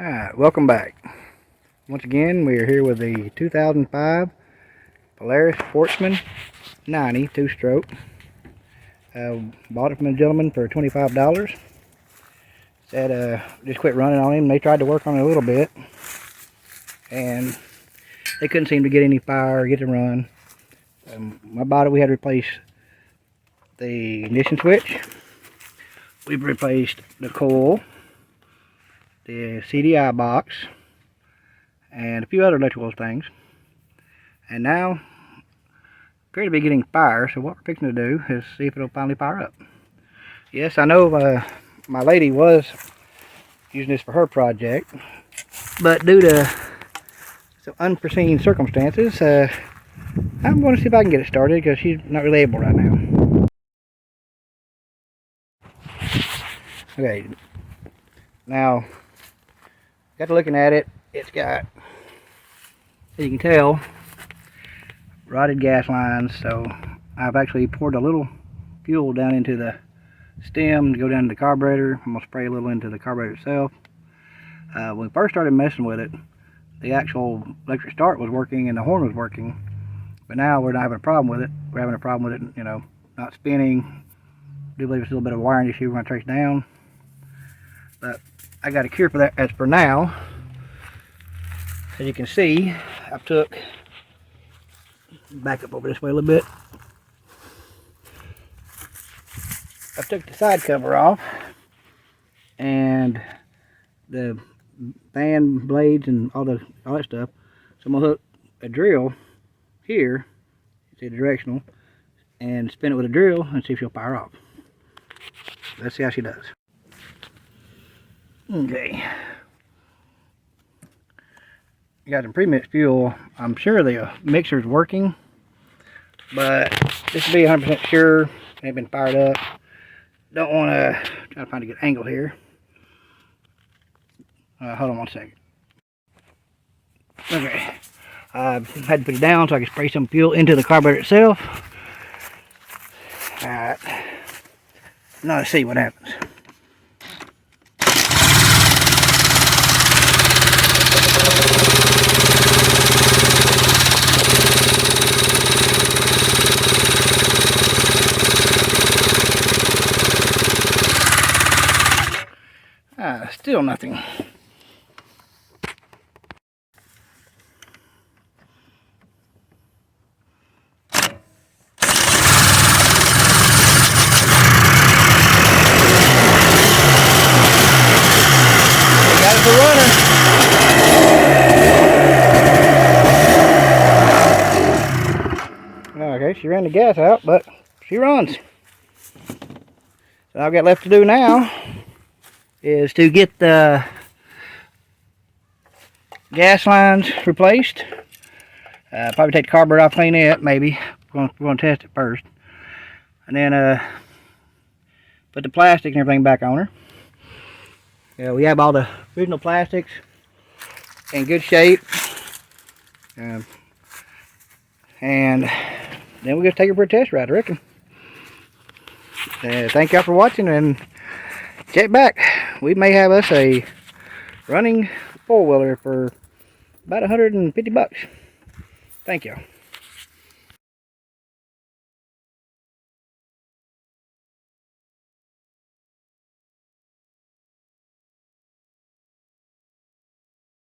Alright, welcome back. Once again, we are here with the 2005 Polaris Sportsman 90 two-stroke. Bought it from a gentleman for $25. Said just quit running on him. They tried to work on it a little bit, and they couldn't seem to get any fire or get to run. I bought it. We had to replace the ignition switch. We've replaced the coil, the CDI box, and a few other electrical things. And now appear to be getting fire, so what we're fixing to do is see if it'll finally fire up. Yes, I know my lady was using this for her project, but due to some unforeseen circumstances, I'm going to see if I can get it started because she's not really able right now. Okay, now got to looking at it. It's got, as you can tell, rotted gas lines. So I've actually poured a little fuel down into the stem to go down to the carburetor. I'm gonna spray a little into the carburetor itself. When we first started messing with it, the actual electric start was working and the horn was working, but now we're not having a problem with it. We're having a problem with it, you know, not spinning. I do believe it's a little bit of a wiring issue we're gonna trace down, but I got a cure for that as for now. As you can see, I took, back up over this way a little bit. I took the side cover off and the fan blades and all that stuff. So I'm gonna hook a drill here, it's a directional, and spin it with a drill and see if she'll fire off. Let's see how she does. Okay. You got some pre-mixed fuel. I'm sure the mixer's working, but just to be 100% sure, it ain't been fired up. Don't want to try to find a good angle here. Hold on one second. Okay, I had to put it down so I could spray some fuel into the carburetor itself. Alright, now let's see what happens. Still nothing. Got it for running. Okay, she ran the gas out, but she runs. So all I've got left to do now is to get the gas lines replaced. Probably take the carburetor off, clean it, maybe. We're going to test it first. And then put the plastic and everything back on her. We have all the original plastics in good shape. And then we'll just take her for a test ride, I reckon. Thank y'all for watching, and check back. We may have us a running four-wheeler for about $150. Thank you.